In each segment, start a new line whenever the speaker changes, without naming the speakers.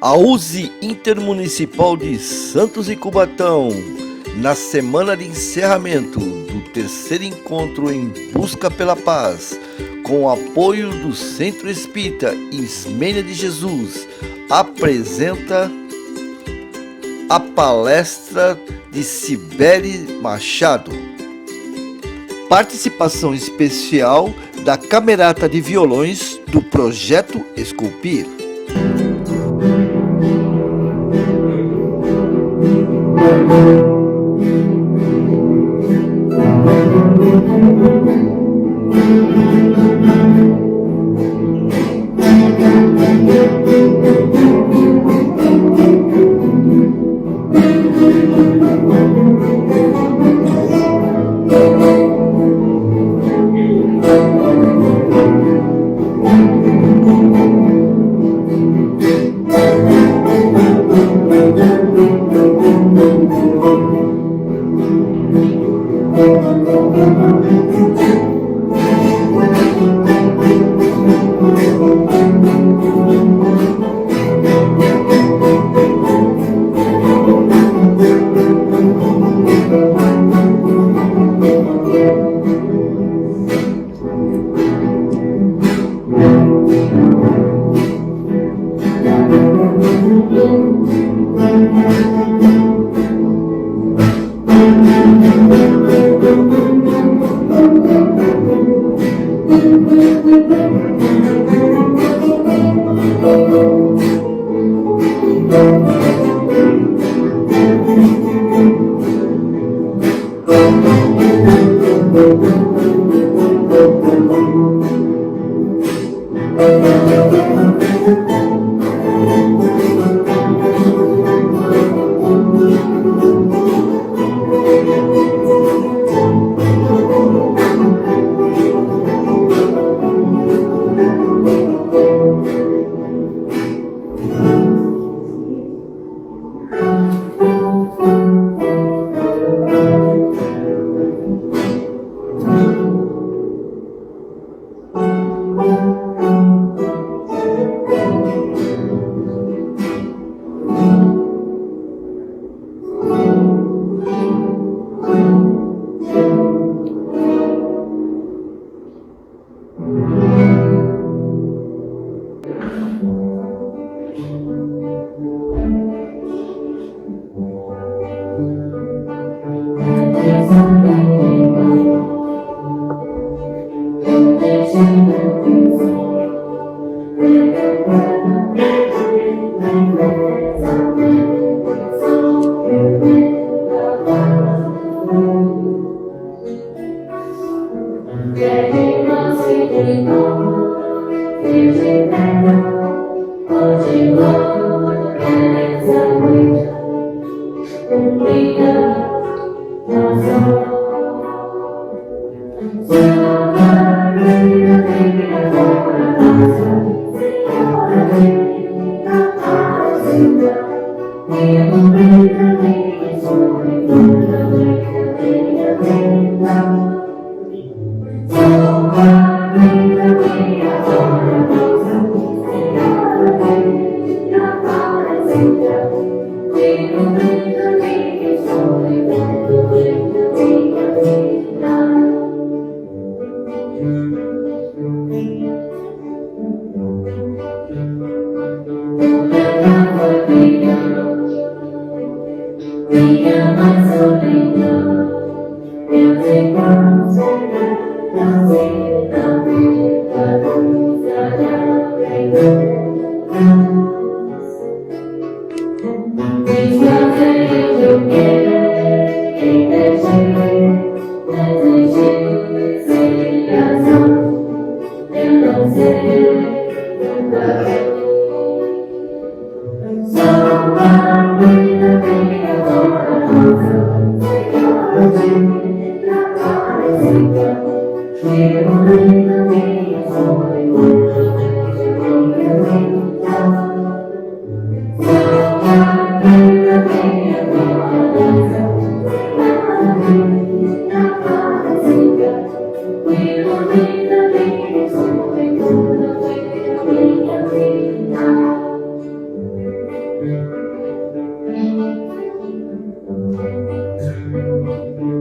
A USE Intermunicipal de Santos e Cubatão, na semana de encerramento do terceiro encontro em Busca pela Paz, com o apoio do Centro Espírita Ismênia de Jesus, apresenta a palestra de Cibele Machado. Participação especial da Camerata de Violões do Projeto Esculpir.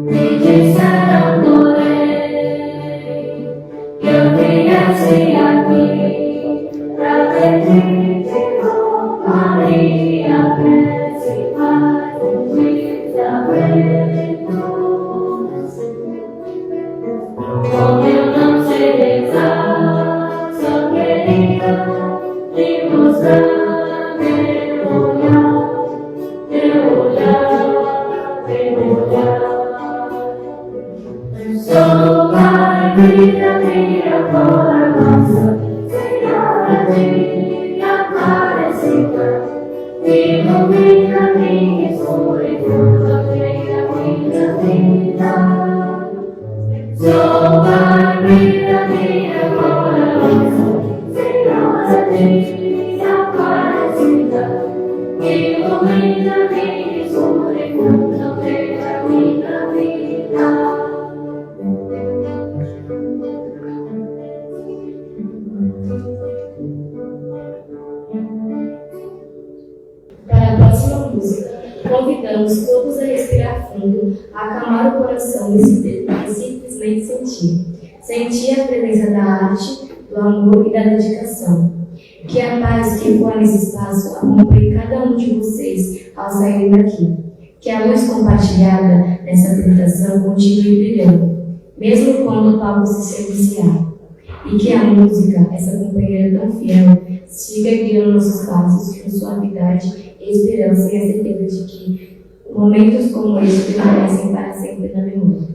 Me disseram, porém, que eu viesse aqui pra pedir de novo a minha prece, mas um livramento. Como eu não sei rezar, só queria te mostrar meu olhar, teu olhar, teu olhar. Sou Pai, vida minha, formosa, Senhora de Aparecida, ilumina minha escuridão, venha minha vida. Sou Pai, vida minha, formosa, Senhora de Aparecida, ilumina minha escuridão, venha minha vida.
Para a próxima música, convidamos todos a respirar fundo, a acalmar o coração e simplesmente sentir. Sentir a presença da arte, do amor e da dedicação. Que a paz que voa nesse espaço acompanhe cada um de vocês ao saírem daqui. Que a luz compartilhada nessa meditação continue brilhando, mesmo quando o palco se silenciar. E que a música, essa companheira tão fiel, siga guiando nossos passos com suavidade e esperança e a certeza de que momentos como esse permanecem para sempre na memória.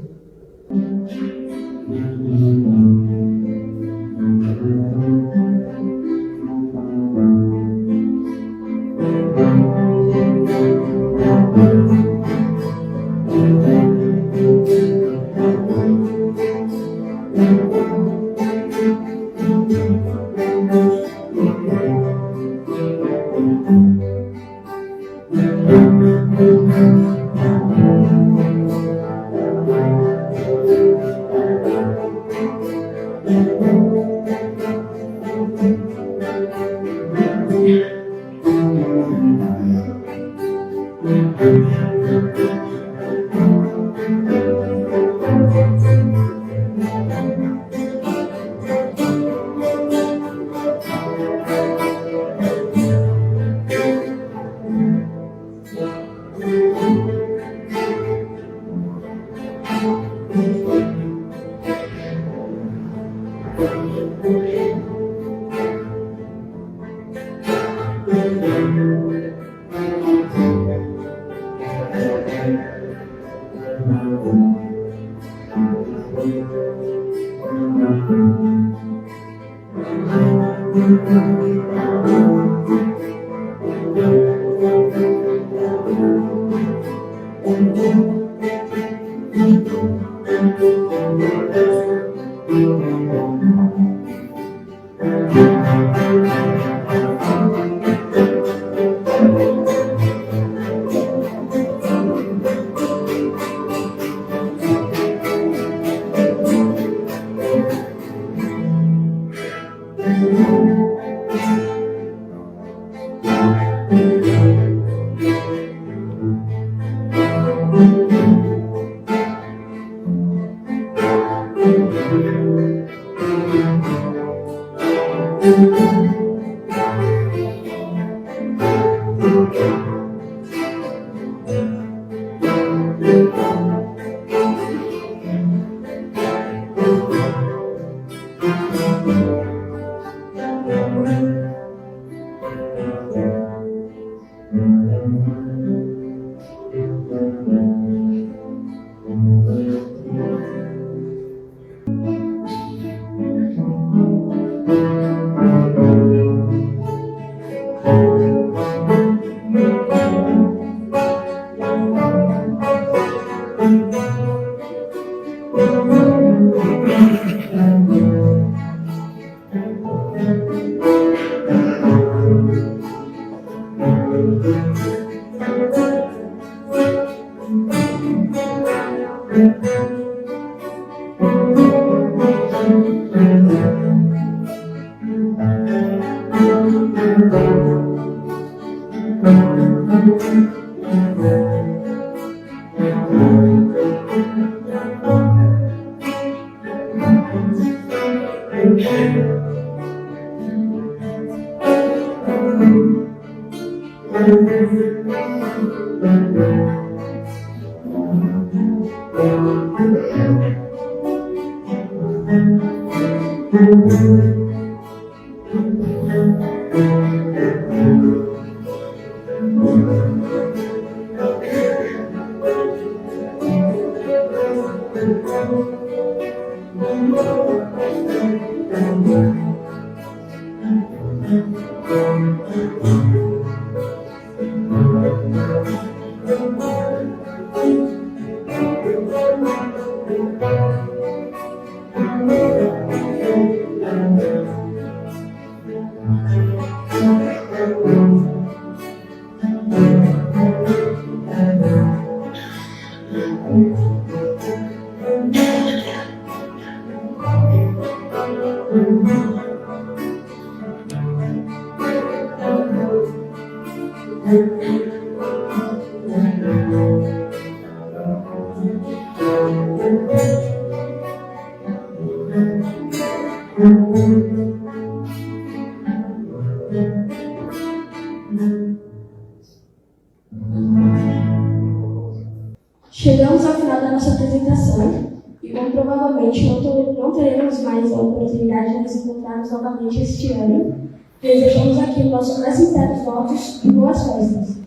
Chegamos ao final da nossa apresentação e, como provavelmente não teremos mais a oportunidade de nos encontrarmos novamente este ano, desejamos aqui os nossos mais sinceros votos e boas festas.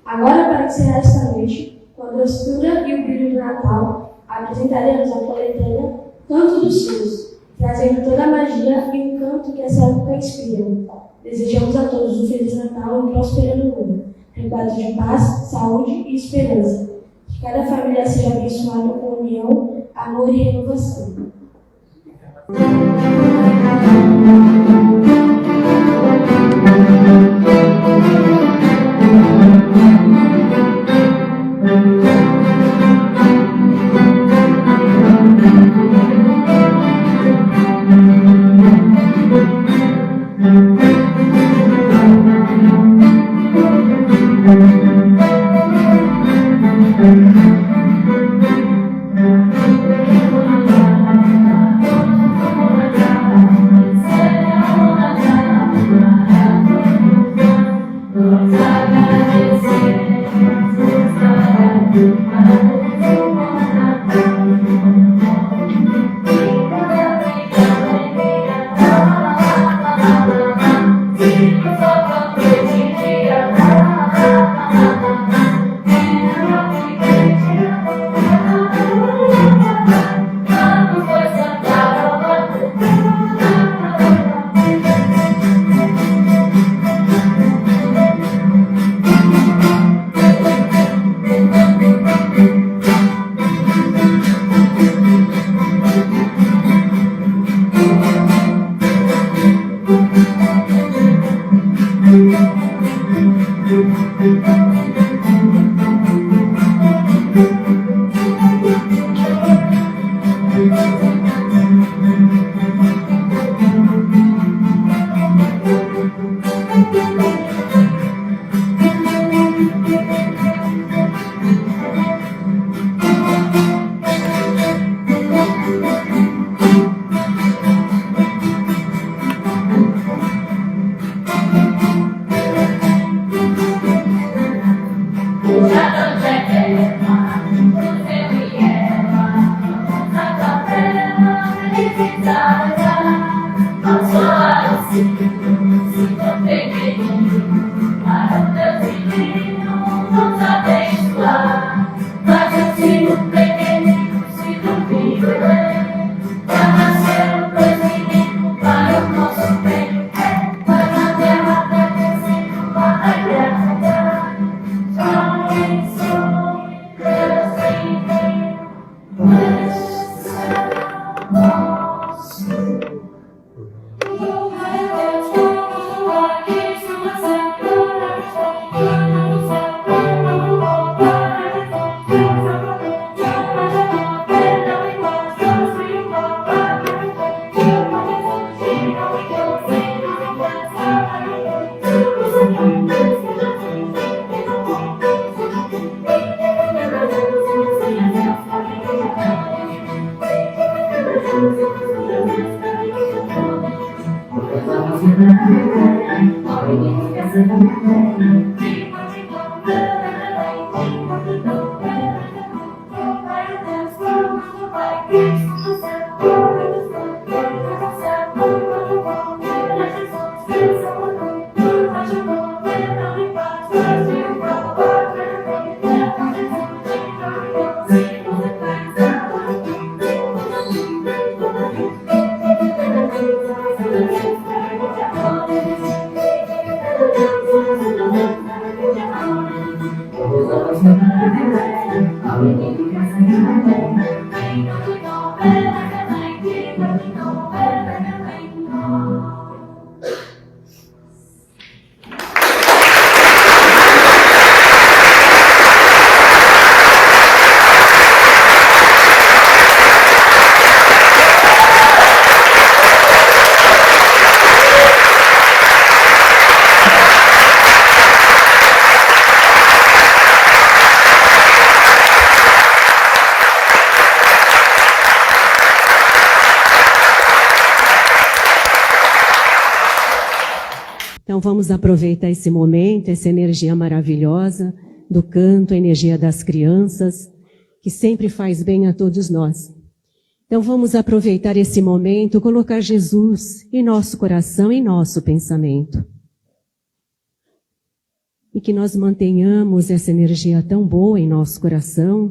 Agora, para encerrar esta noite, com a doçura e o brilho do Natal, apresentaremos a coletânea Canto dos Sinos, trazendo toda a magia e o canto que essa época inspira. Desejamos a todos um Feliz Natal e um próspero ano novo, repleto de paz, saúde e esperança. Que cada família seja abençoada com união, amor e renovação.
Então vamos aproveitar esse momento, essa energia maravilhosa do canto, a energia das crianças, que sempre faz bem a todos nós. Então vamos aproveitar esse momento, colocar Jesus em nosso coração, em nosso pensamento. E que nós mantenhamos essa energia tão boa em nosso coração,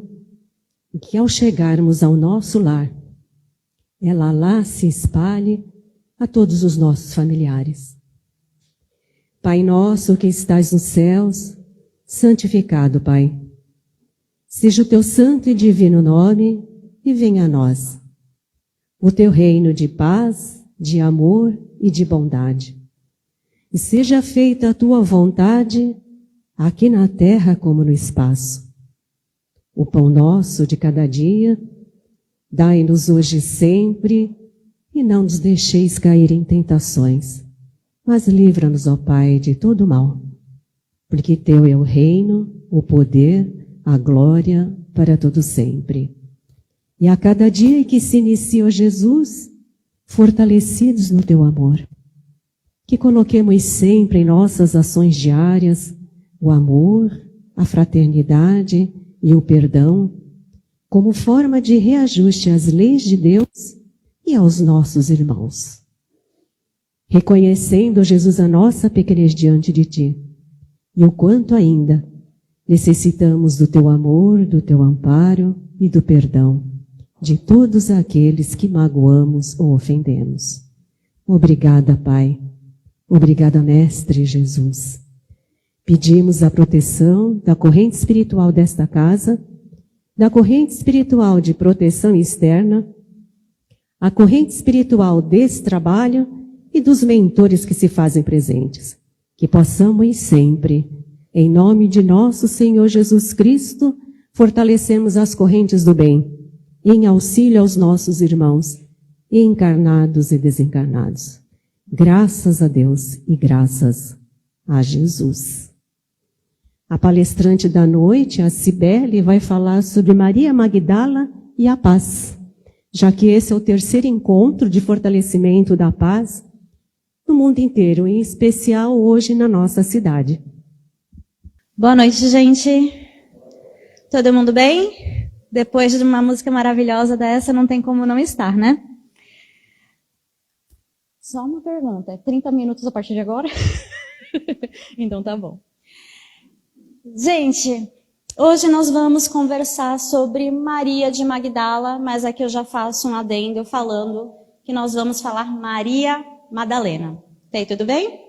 e que ao chegarmos ao nosso lar, ela lá se espalhe a todos os nossos familiares. Pai nosso que estás nos céus, santificado, Pai. Seja o teu santo e divino nome e venha a nós o teu reino de paz, de amor e de bondade. E seja feita a tua vontade, aqui na terra como no espaço. O pão nosso de cada dia, dai-nos hoje e sempre, e não nos deixeis cair em tentações. Mas livra-nos, ó Pai, de todo mal, porque teu é o reino, o poder, a glória para todo sempre. E a cada dia que se inicia, ó Jesus, fortalecidos no teu amor, que coloquemos sempre em nossas ações diárias o amor, a fraternidade e o perdão, como forma de reajuste às leis de Deus e aos nossos irmãos. Reconhecendo, Jesus, a nossa pequenez diante de Ti, e o quanto ainda necessitamos do Teu amor, do Teu amparo e do perdão de todos aqueles que magoamos ou ofendemos. Obrigada, Pai. Obrigada, Mestre Jesus. Pedimos a proteção da corrente espiritual desta casa, da corrente espiritual de proteção externa, a corrente espiritual desse trabalho e dos mentores que se fazem presentes. Que possamos sempre, em nome de nosso Senhor Jesus Cristo, fortalecemos as correntes do bem, em auxílio aos nossos irmãos, encarnados e desencarnados. Graças a Deus e graças a Jesus. A palestrante da noite, a Cibele, vai falar sobre Maria Magdala e a paz, já que esse é o terceiro encontro de fortalecimento da paz no mundo inteiro, em especial hoje na nossa cidade.
Boa noite, gente. Todo mundo bem? Depois de uma música maravilhosa dessa, não tem como não estar, né? Só uma pergunta. 30 minutos a partir de agora? Então tá bom. Gente, hoje nós vamos conversar sobre Maria de Magdala, mas aqui eu já faço um adendo falando que nós vamos falar Maria Madalena. Tá aí, tudo bem?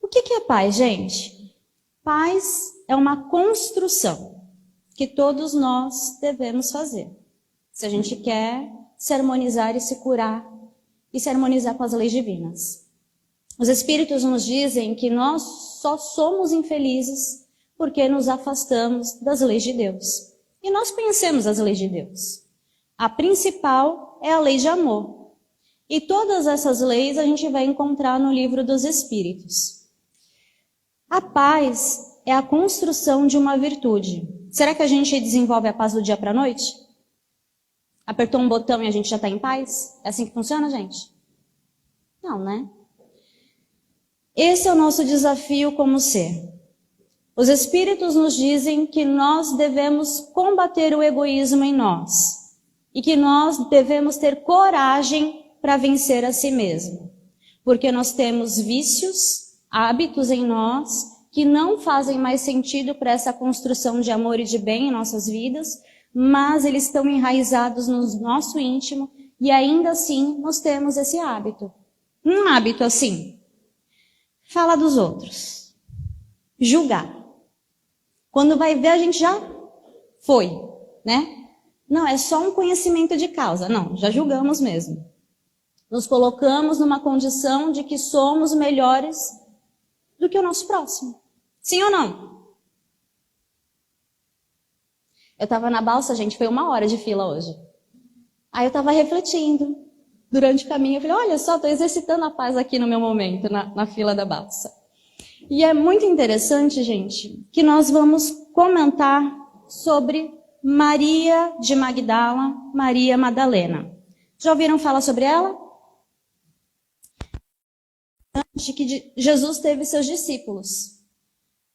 O que é paz, gente? Paz é uma construção que todos nós devemos fazer. Se a gente quer se harmonizar e se curar e se harmonizar com as leis divinas. Os Espíritos nos dizem que nós só somos infelizes porque nos afastamos das leis de Deus. E nós conhecemos as leis de Deus. A principal é a lei de amor. E todas essas leis a gente vai encontrar no livro dos Espíritos. A paz é a construção de uma virtude. Será que a gente desenvolve a paz do dia para a noite? Apertou um botão e a gente já está em paz? É assim que funciona, gente? Não, né? Esse é o nosso desafio como ser. Os Espíritos nos dizem que nós devemos combater o egoísmo em nós e que nós devemos ter coragem para vencer a si mesmo, porque nós temos vícios, hábitos em nós que não fazem mais sentido para essa construção de amor e de bem em nossas vidas, mas eles estão enraizados no nosso íntimo e ainda assim nós temos esse hábito. Um hábito assim, falar dos outros, julgar. Quando vai ver, a gente já foi, né? Não, é só um conhecimento de causa. Não, já julgamos mesmo. Nos colocamos numa condição de que somos melhores do que o nosso próximo. Sim ou não? Eu estava na balsa, gente, foi 1 hora de fila hoje. Aí eu estava refletindo durante o caminho. Eu falei, olha só, estou exercitando a paz aqui no meu momento, na fila da balsa. E é muito interessante, gente, que nós vamos comentar sobre Maria de Magdala, Maria Madalena. Já ouviram falar sobre ela? De que Jesus teve seus discípulos.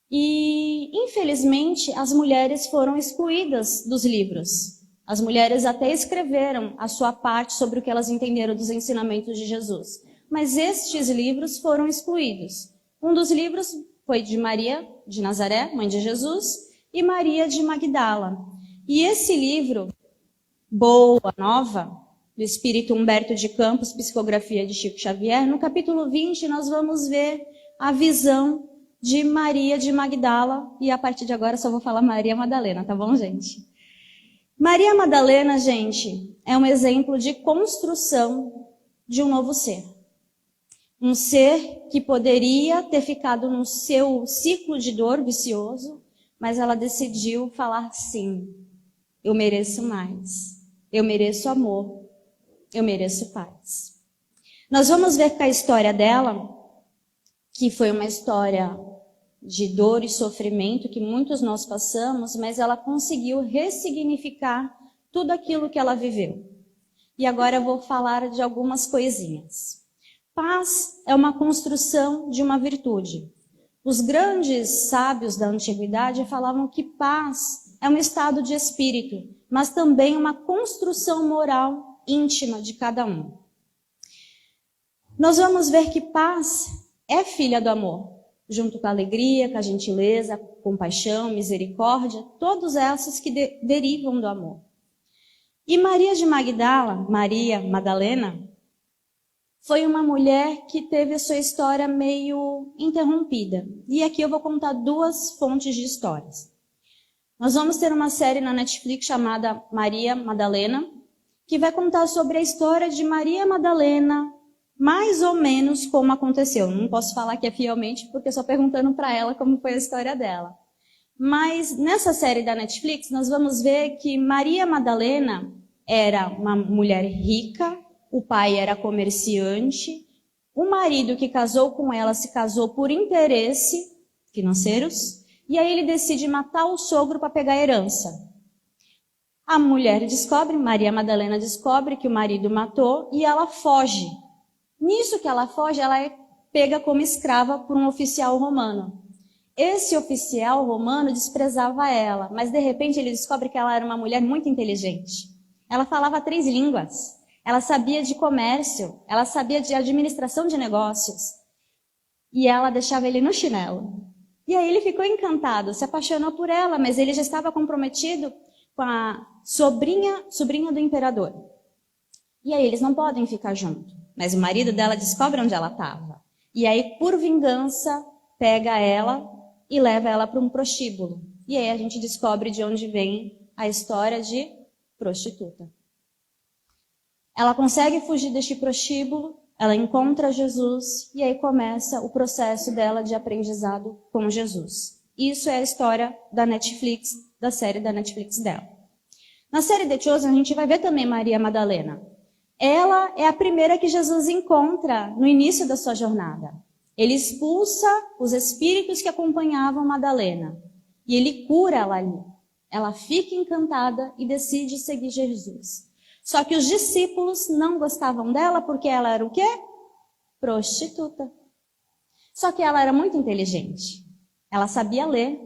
E, infelizmente, as mulheres foram excluídas dos livros. As mulheres até escreveram a sua parte sobre o que elas entenderam dos ensinamentos de Jesus. Mas estes livros foram excluídos. Um dos livros foi de Maria de Nazaré, mãe de Jesus, e Maria de Magdala. E esse livro, Boa Nova, do Espírito Humberto de Campos, psicografia de Chico Xavier, no capítulo 20 nós vamos ver a visão de Maria de Magdala, e a partir de agora só vou falar Maria Madalena, tá bom, gente? Maria Madalena, gente, é um exemplo de construção de um novo ser. Um ser que poderia ter ficado no seu ciclo de dor vicioso, mas ela decidiu falar sim, eu mereço mais, eu mereço amor, eu mereço paz. Nós vamos ver que a história dela, que foi uma história de dor e sofrimento que muitos nós passamos, mas ela conseguiu ressignificar tudo aquilo que ela viveu. E agora eu vou falar de algumas coisinhas. Paz é uma construção de uma virtude. Os grandes sábios da antiguidade falavam que paz é um estado de espírito, mas também uma construção moral íntima de cada um. Nós vamos ver que paz é filha do amor, junto com a alegria, com a gentileza, a compaixão, misericórdia, todos esses que derivam do amor. E Maria de Magdala, Maria Madalena, foi uma mulher que teve a sua história meio interrompida. E aqui eu vou contar 2 fontes de histórias. Nós vamos ter uma série na Netflix chamada Maria Madalena, que vai contar sobre a história de Maria Madalena, mais ou menos como aconteceu. Não posso falar que é fielmente, porque só perguntando para ela como foi a história dela. Mas nessa série da Netflix, nós vamos ver que Maria Madalena era uma mulher rica, o pai era comerciante, o marido que casou com ela se casou por interesse financeiros, e aí ele decide matar o sogro para pegar a herança. A mulher descobre, Maria Madalena descobre que o marido matou e ela foge. Nisso que ela foge, ela é pega como escrava por um oficial romano. Esse oficial romano desprezava ela, mas de repente ele descobre que ela era uma mulher muito inteligente. Ela falava 3 línguas, ela sabia de comércio, ela sabia de administração de negócios. E ela deixava ele no chinelo. E aí ele ficou encantado, se apaixonou por ela, mas ele já estava comprometido com a sobrinha do imperador. E aí eles não podem ficar juntos. Mas o marido dela descobre onde ela estava. E aí, por vingança, pega ela e leva ela para um prostíbulo. E aí a gente descobre de onde vem a história de prostituta. Ela consegue fugir deste prostíbulo, ela encontra Jesus e aí começa o processo dela de aprendizado com Jesus. Isso é a história da Netflix, da série da Netflix dela. Na série The Chosen, a gente vai ver também Maria Madalena. Ela é a primeira que Jesus encontra no início da sua jornada. Ele expulsa os espíritos que acompanhavam Madalena. E ele cura ela ali. Ela fica encantada e decide seguir Jesus. Só que os discípulos não gostavam dela porque ela era o quê? Prostituta. Só que ela era muito inteligente. Ela sabia ler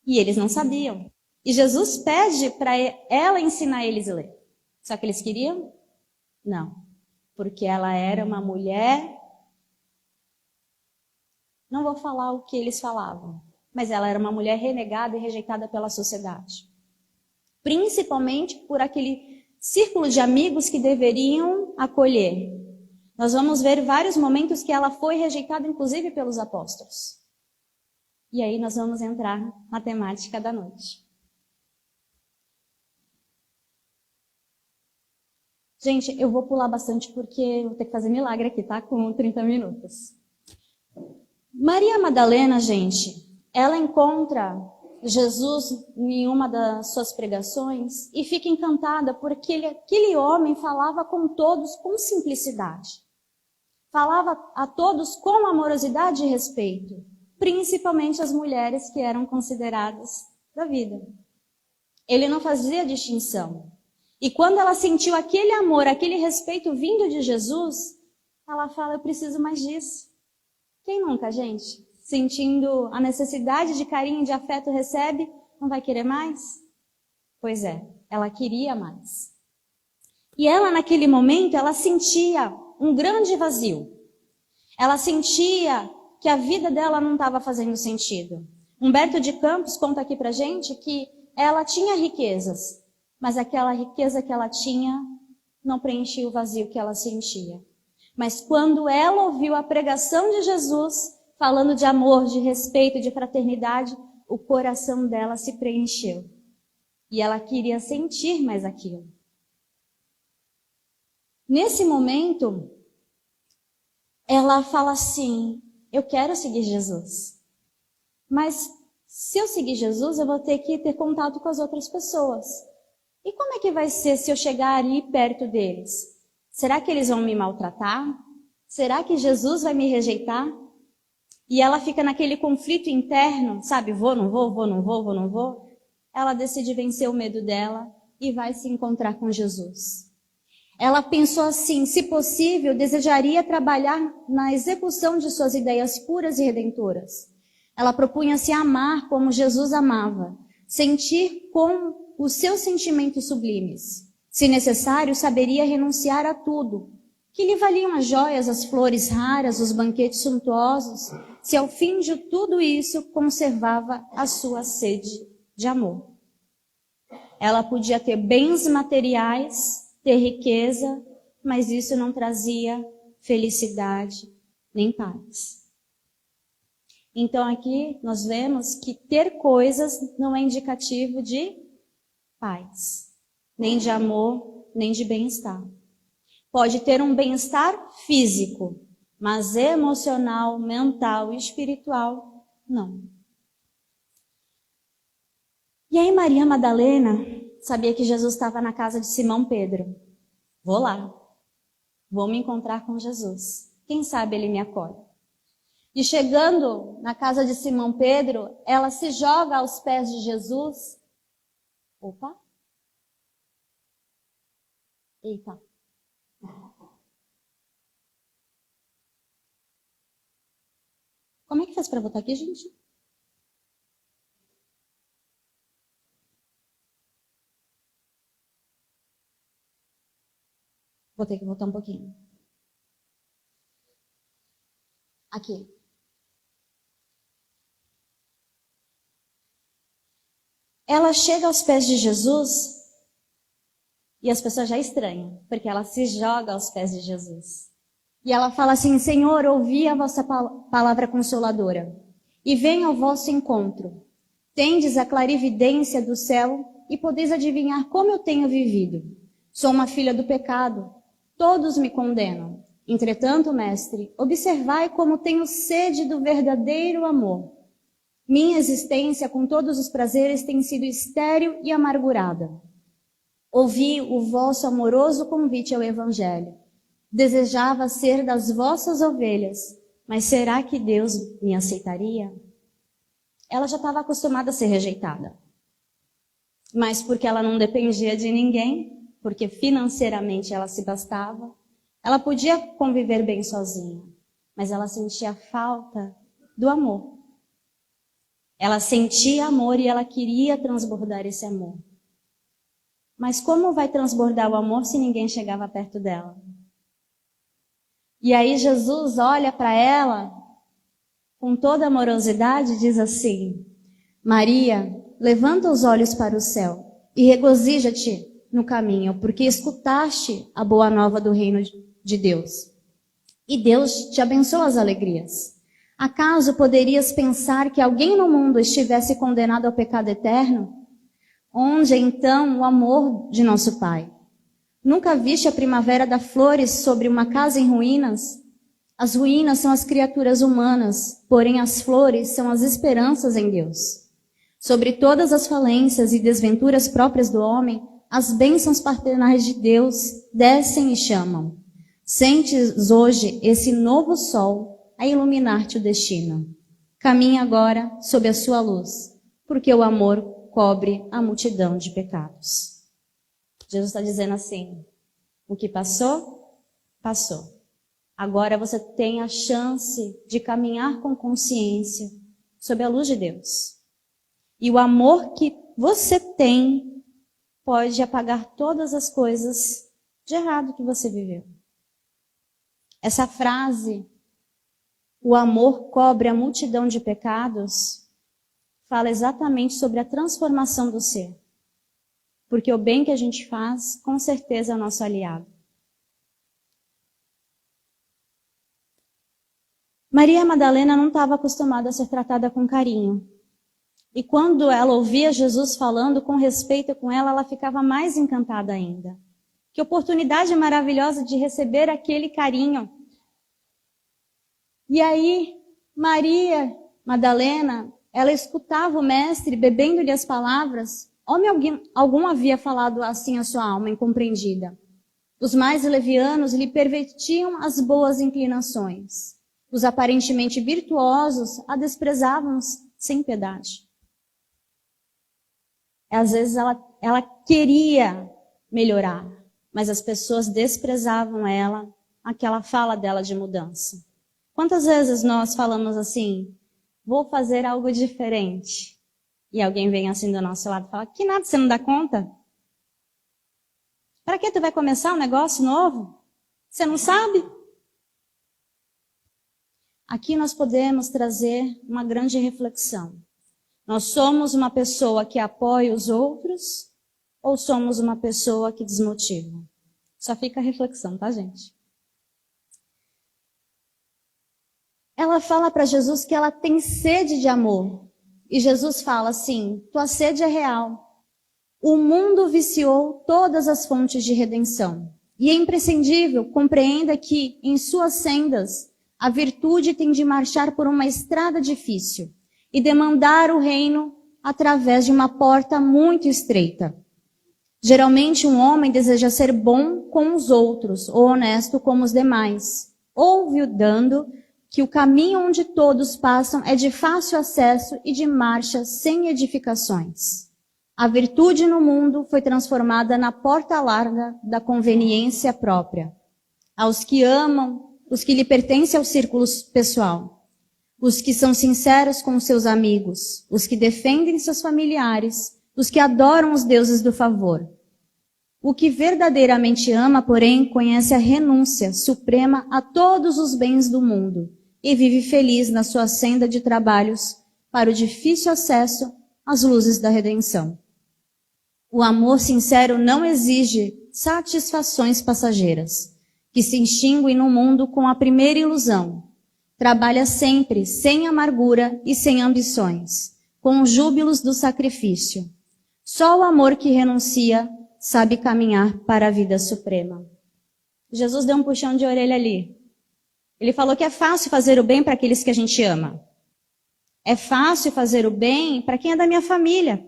e eles não sabiam. E Jesus pede para ela ensinar eles a ler. Só que eles queriam? Não. Porque ela era uma mulher... Não vou falar o que eles falavam, mas ela era uma mulher renegada e rejeitada pela sociedade. Principalmente por aquele círculo de amigos que deveriam acolher. Nós vamos ver vários momentos que ela foi rejeitada, inclusive pelos apóstolos. E aí nós vamos entrar na temática da noite. Gente, eu vou pular bastante porque eu vou ter que fazer milagre aqui, tá? Com 30 minutos. Maria Madalena, gente, ela encontra Jesus em uma das suas pregações e fica encantada porque aquele homem falava com todos com simplicidade. Falava a todos com amorosidade e respeito, principalmente as mulheres que eram consideradas da vida. Ele não fazia distinção. E quando ela sentiu aquele amor, aquele respeito vindo de Jesus, ela fala, eu preciso mais disso. Quem nunca, gente? Sentindo a necessidade de carinho, de afeto, recebe, não vai querer mais? Pois é, ela queria mais. E ela, naquele momento, ela sentia um grande vazio. Ela sentia que a vida dela não estava fazendo sentido. Humberto de Campos conta aqui pra gente que ela tinha riquezas, mas aquela riqueza que ela tinha não preenchia o vazio que ela sentia. Mas quando ela ouviu a pregação de Jesus, falando de amor, de respeito, de fraternidade, o coração dela se preencheu. E ela queria sentir mais aquilo. Nesse momento, ela fala assim, eu quero seguir Jesus. Mas se eu seguir Jesus, eu vou ter que ter contato com as outras pessoas. E como é que vai ser se eu chegar ali perto deles? Será que eles vão me maltratar? Será que Jesus vai me rejeitar? E ela fica naquele conflito interno, sabe? Vou, não vou, vou, não vou, vou, não vou. Ela decide vencer o medo dela e vai se encontrar com Jesus. Ela pensou assim, se possível, desejaria trabalhar na execução de suas ideias puras e redentoras. Ela propunha-se amar como Jesus amava, sentir com os seus sentimentos sublimes. Se necessário, saberia renunciar a tudo. Que lhe valiam as joias, as flores raras, os banquetes suntuosos, se ao fim de tudo isso conservava a sua sede de amor. Ela podia ter bens materiais, ter riqueza, mas isso não trazia felicidade nem paz. Então aqui nós vemos que ter coisas não é indicativo de paz, nem de amor, nem de bem-estar. Pode ter um bem-estar físico, mas emocional, mental e espiritual, não. E aí Maria Madalena sabia que Jesus estava na casa de Simão Pedro. Vou lá, vou me encontrar com Jesus. Quem sabe ele me acolhe. E chegando na casa de Simão Pedro, ela se joga aos pés de Jesus. Opa! Eita! Como é que faz para voltar aqui, gente? Vou ter que voltar um pouquinho. Aqui. Ela chega aos pés de Jesus e as pessoas já estranham, porque ela se joga aos pés de Jesus. E ela fala assim, Senhor, ouvi a vossa palavra consoladora e venho ao vosso encontro. Tendes a clarividência do céu e podeis adivinhar como eu tenho vivido. Sou uma filha do pecado, todos me condenam. Entretanto, mestre, observai como tenho sede do verdadeiro amor. Minha existência com todos os prazeres tem sido estéril e amargurada. Ouvi o vosso amoroso convite ao evangelho. Desejava ser das vossas ovelhas, mas será que Deus me aceitaria? Ela já estava acostumada a ser rejeitada. Mas porque ela não dependia de ninguém, porque financeiramente ela se bastava, ela podia conviver bem sozinha. mas ela sentia falta do amor. Ela sentia amor e ela queria transbordar esse amor. Mas como vai transbordar o amor se ninguém chegava perto dela? E aí Jesus olha para ela com toda amorosidade e diz assim: Maria, levanta os olhos para o céu e regozija-te no caminho, porque escutaste a boa nova do reino de Deus. E Deus te abençoa as alegrias. Acaso poderias pensar que alguém no mundo estivesse condenado ao pecado eterno? Onde então o amor de nosso Pai? Nunca viste a primavera dar flores sobre uma casa em ruínas? As ruínas são as criaturas humanas, porém as flores são as esperanças em Deus. Sobre todas as falências e desventuras próprias do homem, as bênçãos paternais de Deus descem e chamam. Sentes hoje esse novo sol a iluminar-te o destino. Caminha agora sob a sua luz, porque o amor cobre a multidão de pecados. Jesus está dizendo assim: o que passou, passou. Agora você tem a chance de caminhar com consciência sob a luz de Deus. E o amor que você tem pode apagar todas as coisas de errado que você viveu. Essa frase, o amor cobre a multidão de pecados, fala exatamente sobre a transformação do ser. Porque o bem que a gente faz, com certeza, é o nosso aliado. Maria Madalena não estava acostumada a ser tratada com carinho. E quando ela ouvia Jesus falando com respeito com ela, ela ficava mais encantada ainda. Que oportunidade maravilhosa de receber aquele carinho. E aí, Maria Madalena, ela escutava o mestre bebendo-lhe as palavras. Homem algum havia falado assim a sua alma incompreendida. Os mais levianos lhe pervertiam as boas inclinações. Os aparentemente virtuosos a desprezavam sem piedade. Às vezes ela queria melhorar, mas as pessoas desprezavam ela, aquela fala dela de mudança. Quantas vezes nós falamos assim, vou fazer algo diferente, e alguém vem assim do nosso lado e fala, que nada, você não dá conta? Para que tu vai começar um negócio novo? Você não sabe? Aqui nós podemos trazer uma grande reflexão. Nós somos uma pessoa que apoia os outros ou somos uma pessoa que desmotiva? Só fica a reflexão, tá, gente? Ela fala para Jesus que ela tem sede de amor. E Jesus fala assim, tua sede é real. O mundo viciou todas as fontes de redenção. E é imprescindível, compreenda que em suas sendas a virtude tem de marchar por uma estrada difícil e demandar o reino através de uma porta muito estreita. Geralmente um homem deseja ser bom com os outros ou honesto como os demais, olvidando que o caminho onde todos passam é de fácil acesso e de marcha sem edificações. A virtude no mundo foi transformada na porta larga da conveniência própria. Aos que amam, os que lhe pertencem ao círculo pessoal, os que são sinceros com seus amigos, os que defendem seus familiares, os que adoram os deuses do favor. O que verdadeiramente ama, porém, conhece a renúncia suprema a todos os bens do mundo e vive feliz na sua senda de trabalhos para o difícil acesso às luzes da redenção. O amor sincero não exige satisfações passageiras, que se extinguem no mundo com a primeira ilusão. Trabalha sempre sem amargura e sem ambições, com os júbilos do sacrifício. Só o amor que renuncia sabe caminhar para a vida suprema. Jesus deu um puxão de orelha ali. Ele falou que é fácil fazer o bem para aqueles que a gente ama. É fácil fazer o bem para quem é da minha família.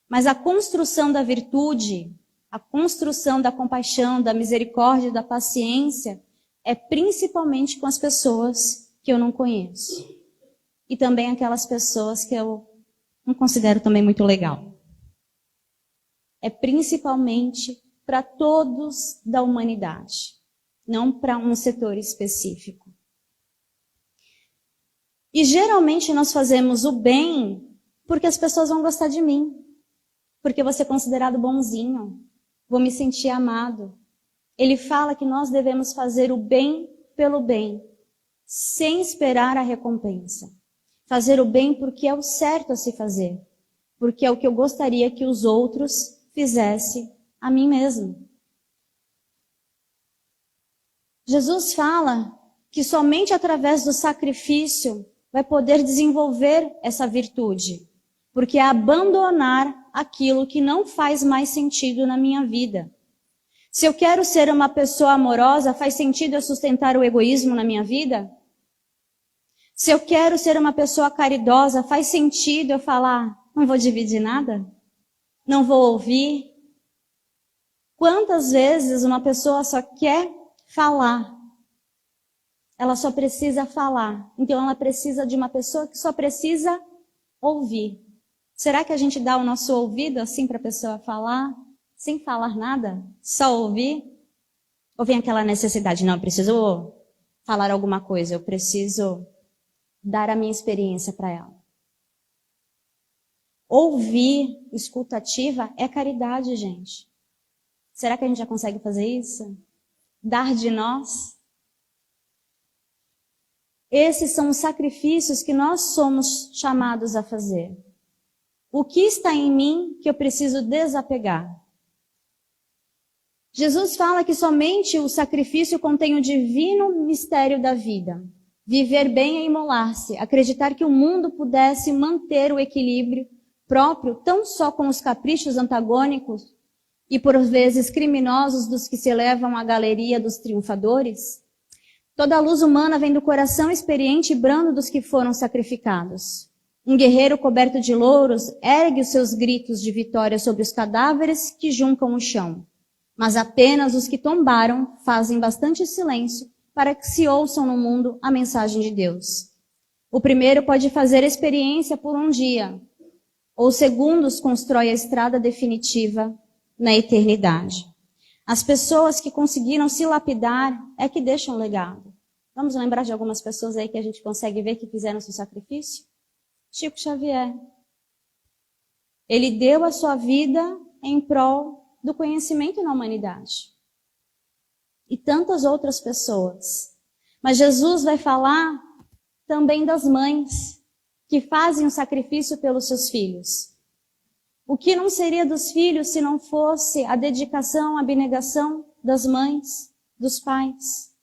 Mas a construção da virtude, a construção da compaixão, da misericórdia, da paciência, é principalmente com as pessoas que eu não conheço. E também aquelas pessoas que eu não considero também muito legal. É principalmente para todos da humanidade, não para um setor específico. E geralmente nós fazemos o bem porque as pessoas vão gostar de mim. Porque eu vou ser considerado bonzinho. Vou me sentir amado. Ele fala que nós devemos fazer o bem pelo bem, sem esperar a recompensa. Fazer o bem porque é o certo a se fazer. Porque é o que eu gostaria que os outros fizessem a mim mesmo. Jesus fala que somente através do sacrifício vai poder desenvolver essa virtude. Porque é abandonar aquilo que não faz mais sentido na minha vida. Se eu quero ser uma pessoa amorosa, faz sentido eu sustentar o egoísmo na minha vida? Se eu quero ser uma pessoa caridosa, faz sentido eu falar, não vou dividir nada? Não vou ouvir? Quantas vezes uma pessoa só quer falar? Ela só precisa falar. Então ela precisa de uma pessoa que só precisa ouvir. Será que a gente dá o nosso ouvido assim para a pessoa falar, sem falar nada? Só ouvir? Ou vem aquela necessidade, não, eu preciso falar alguma coisa, eu preciso dar a minha experiência para ela. Ouvir, escutativa, é caridade, gente. Será que a gente já consegue fazer isso? Dar de nós? Esses são os sacrifícios que nós somos chamados a fazer. O que está em mim que eu preciso desapegar? Jesus fala que somente o sacrifício contém o divino mistério da vida. Viver bem é imolar-se, acreditar que o mundo pudesse manter o equilíbrio próprio tão só com os caprichos antagônicos e por vezes criminosos dos que se elevam à galeria dos triunfadores. Toda a luz humana vem do coração experiente e brando dos que foram sacrificados. Um guerreiro coberto de louros ergue os seus gritos de vitória sobre os cadáveres que juncam o chão. Mas apenas os que tombaram fazem bastante silêncio para que se ouçam no mundo a mensagem de Deus. O primeiro pode fazer a experiência por um dia, ou segundos constrói a estrada definitiva na eternidade. As pessoas que conseguiram se lapidar é que deixam legado. Vamos lembrar de algumas pessoas aí que a gente consegue ver que fizeram seu sacrifício? Chico Xavier. Ele deu a sua vida em prol do conhecimento na humanidade. E tantas outras pessoas. Mas Jesus vai falar também das mães que fazem o sacrifício pelos seus filhos. O que não seria dos filhos se não fosse a dedicação, a abnegação das mães, dos pais?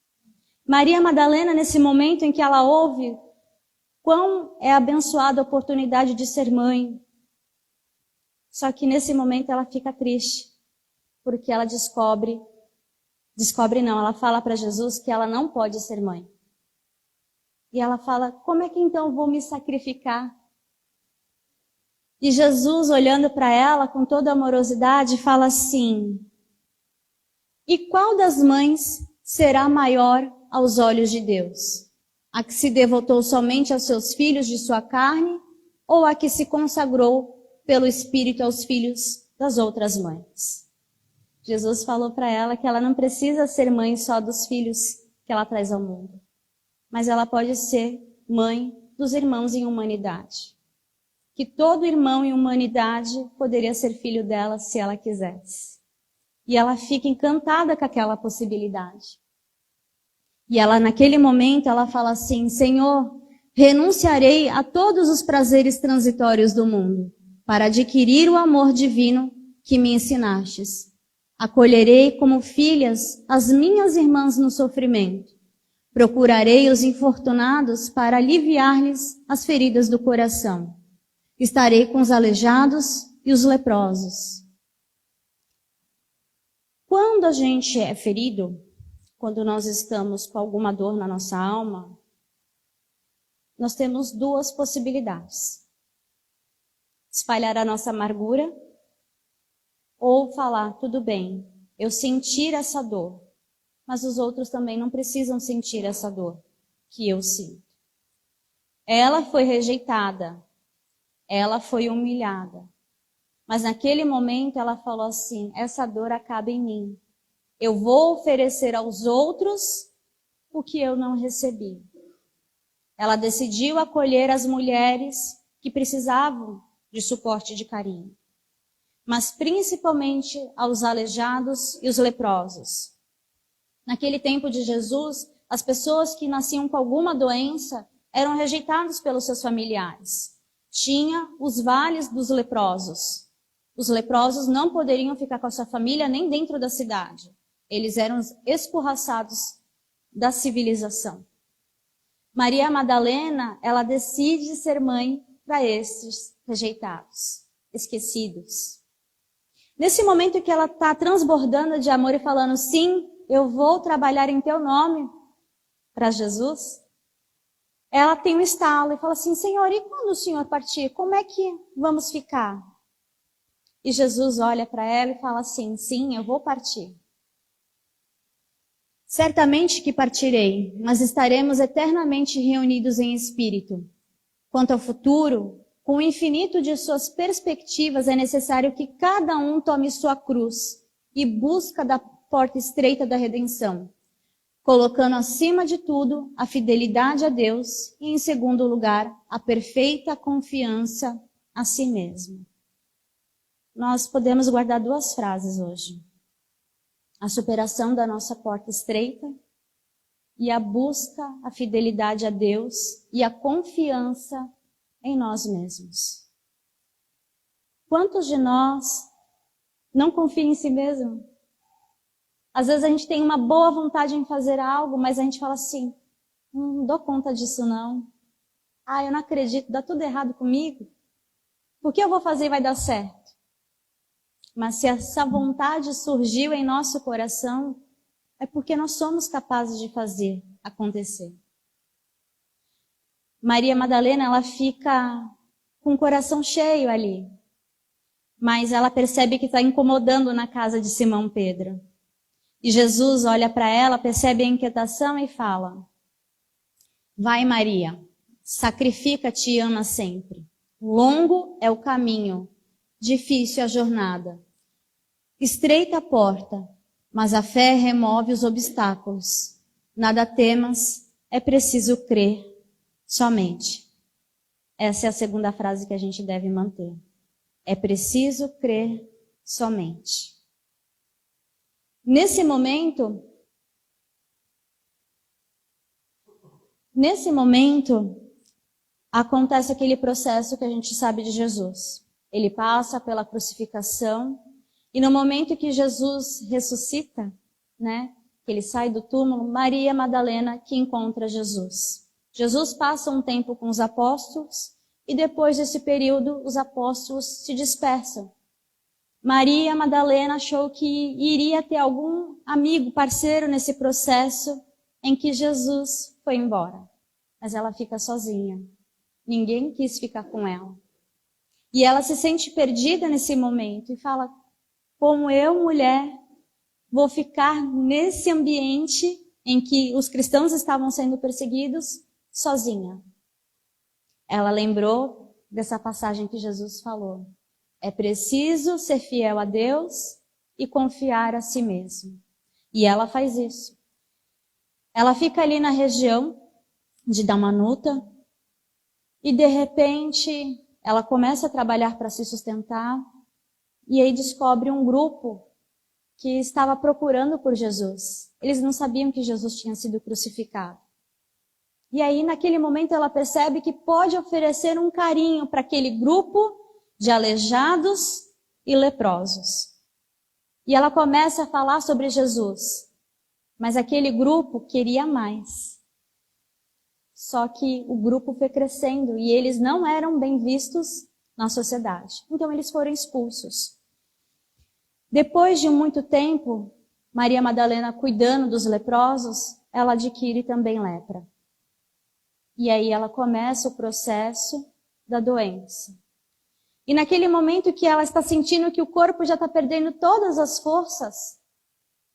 Maria Madalena, nesse momento em que ela ouve quão é abençoada a oportunidade de ser mãe, só que nesse momento ela fica triste, porque ela ela fala para Jesus que ela não pode ser mãe. E ela fala, como é que então eu vou me sacrificar? E Jesus, olhando para ela com toda amorosidade, fala assim, e qual das mães será maior aos olhos de Deus? A que se devotou somente aos seus filhos de sua carne, ou a que se consagrou pelo Espírito aos filhos das outras mães? Jesus falou para ela que ela não precisa ser mãe só dos filhos que ela traz ao mundo, mas ela pode ser mãe dos irmãos em humanidade. Que todo irmão em humanidade poderia ser filho dela se ela quisesse. E ela fica encantada com aquela possibilidade. E ela, naquele momento, ela fala assim, Senhor, renunciarei a todos os prazeres transitórios do mundo, para adquirir o amor divino que me ensinastes. Acolherei como filhas as minhas irmãs no sofrimento. Procurarei os infortunados para aliviar-lhes as feridas do coração. Estarei com os aleijados e os leprosos. Quando a gente é ferido, quando nós estamos com alguma dor na nossa alma, nós temos duas possibilidades. Espalhar a nossa amargura ou falar, tudo bem, eu sentir essa dor, mas os outros também não precisam sentir essa dor que eu sinto. Ela foi rejeitada, ela foi humilhada, mas naquele momento ela falou assim, essa dor acaba em mim. Eu vou oferecer aos outros o que eu não recebi. Ela decidiu acolher as mulheres que precisavam de suporte de carinho, mas principalmente aos aleijados e os leprosos. Naquele tempo de Jesus, as pessoas que nasciam com alguma doença eram rejeitadas pelos seus familiares. Tinha os vales dos leprosos. Os leprosos não poderiam ficar com a sua família nem dentro da cidade. Eles eram escorraçados da civilização. Maria Madalena, ela decide ser mãe para esses rejeitados, esquecidos. Nesse momento que ela está transbordando de amor e falando, sim, eu vou trabalhar em teu nome para Jesus, ela tem um estalo e fala assim, Senhor, e quando o Senhor partir, como é que vamos ficar? E Jesus olha para ela e fala assim, sim, eu vou partir. Certamente que partirei, mas estaremos eternamente reunidos em espírito. Quanto ao futuro, com o infinito de suas perspectivas, é necessário que cada um tome sua cruz e busque da porta estreita da redenção, colocando acima de tudo a fidelidade a Deus e, em segundo lugar, a perfeita confiança a si mesmo. Nós podemos guardar duas frases hoje. A superação da nossa porta estreita e a busca, a fidelidade a Deus e a confiança em nós mesmos. Quantos de nós não confiam em si mesmo? Às vezes a gente tem uma boa vontade em fazer algo, mas a gente fala assim, não dou conta disso não. Eu não acredito, dá tudo errado comigo. Por que eu vou fazer e vai dar certo? Mas se essa vontade surgiu em nosso coração, é porque nós somos capazes de fazer acontecer. Maria Madalena, ela fica com o coração cheio ali, mas ela percebe que está incomodando na casa de Simão Pedro. E Jesus olha para ela, percebe a inquietação e fala, vai Maria, sacrifica-te e ama sempre. Longo é o caminho, difícil a jornada. Estreita a porta, mas a fé remove os obstáculos. Nada temas, é preciso crer somente. Essa é a segunda frase que a gente deve manter. É preciso crer somente. Nesse momento, acontece aquele processo que a gente sabe de Jesus. Ele passa pela crucificação e no momento que Jesus ressuscita, que ele sai do túmulo, Maria Madalena que encontra Jesus. Jesus passa um tempo com os apóstolos e depois desse período os apóstolos se dispersam. Maria Madalena achou que iria ter algum amigo, parceiro nesse processo em que Jesus foi embora. Mas ela fica sozinha. Ninguém quis ficar com ela. E ela se sente perdida nesse momento e fala, como eu, mulher, vou ficar nesse ambiente em que os cristãos estavam sendo perseguidos, sozinha. Ela lembrou dessa passagem que Jesus falou. É preciso ser fiel a Deus e confiar a si mesmo. E ela faz isso. Ela fica ali na região de Dalmanuta e de repente ela começa a trabalhar para se sustentar e aí descobre um grupo que estava procurando por Jesus. Eles não sabiam que Jesus tinha sido crucificado. E aí naquele momento ela percebe que pode oferecer um carinho para aquele grupo de aleijados e leprosos. E ela começa a falar sobre Jesus. Mas aquele grupo queria mais. Só que o grupo foi crescendo e eles não eram bem vistos na sociedade. Então eles foram expulsos. Depois de muito tempo, Maria Madalena cuidando dos leprosos, ela adquire também lepra. E aí ela começa o processo da doença. E naquele momento que ela está sentindo que o corpo já está perdendo todas as forças,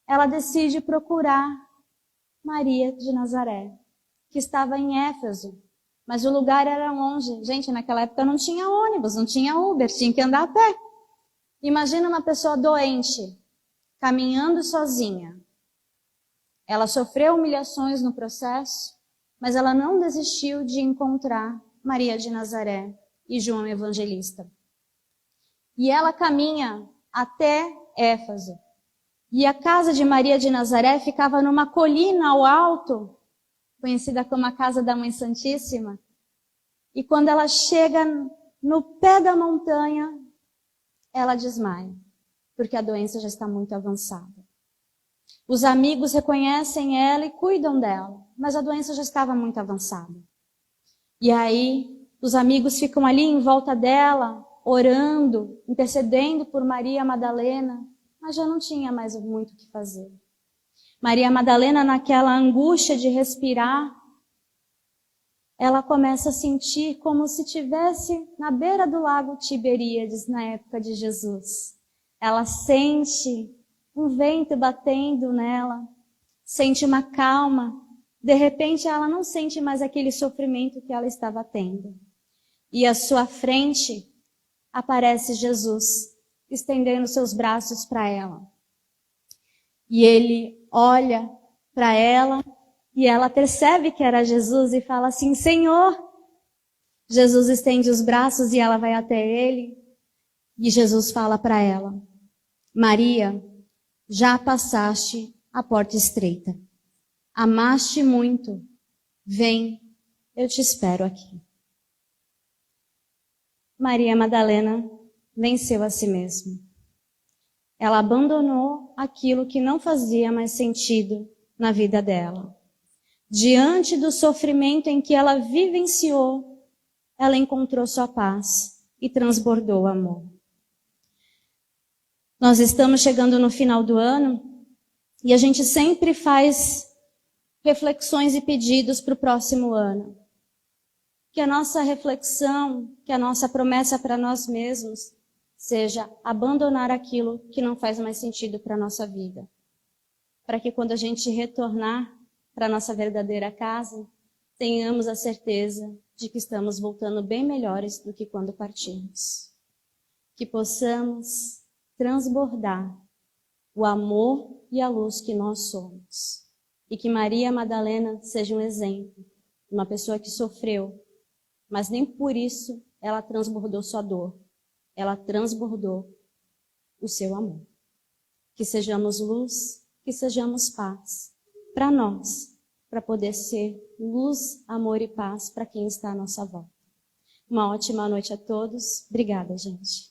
ela decide procurar Maria de Nazaré, que estava em Éfeso. Mas o lugar era longe. Gente, naquela época não tinha ônibus, não tinha Uber, tinha que andar a pé. Imagina uma pessoa doente, caminhando sozinha. Ela sofreu humilhações no processo, mas ela não desistiu de encontrar Maria de Nazaré e João Evangelista. E ela caminha até Éfeso. E a casa de Maria de Nazaré ficava numa colina ao alto, conhecida como a Casa da Mãe Santíssima. E quando ela chega no pé da montanha, ela desmaia, porque a doença já está muito avançada. Os amigos reconhecem ela e cuidam dela, mas a doença já estava muito avançada. E aí, os amigos ficam ali em volta dela, orando, intercedendo por Maria Madalena, mas já não tinha mais muito o que fazer. Maria Madalena, naquela angústia de respirar, ela começa a sentir como se estivesse na beira do lago Tiberíades, na época de Jesus. Ela sente um vento batendo nela, sente uma calma. De repente, ela não sente mais aquele sofrimento que ela estava tendo. E à sua frente aparece Jesus, estendendo seus braços para ela. E ele olha para ela e ela percebe que era Jesus e fala assim: Senhor. Jesus estende os braços e ela vai até ele. E Jesus fala para ela: Maria, já passaste a porta estreita. Amaste muito. Vem, eu te espero aqui. Maria Madalena venceu a si mesma. Ela abandonou aquilo que não fazia mais sentido na vida dela. Diante do sofrimento em que ela vivenciou, ela encontrou sua paz e transbordou amor. Nós estamos chegando no final do ano e a gente sempre faz reflexões e pedidos para o próximo ano. Que a nossa reflexão, que a nossa promessa para nós mesmos seja abandonar aquilo que não faz mais sentido para a nossa vida. Para que quando a gente retornar para a nossa verdadeira casa, tenhamos a certeza de que estamos voltando bem melhores do que quando partimos. Que possamos transbordar o amor e a luz que nós somos. E que Maria Madalena seja um exemplo, uma pessoa que sofreu, mas nem por isso ela transbordou sua dor. Ela transbordou o seu amor. Que sejamos luz, que sejamos paz para nós, para poder ser luz, amor e paz para quem está à nossa volta. Uma ótima noite a todos. Obrigada, gente.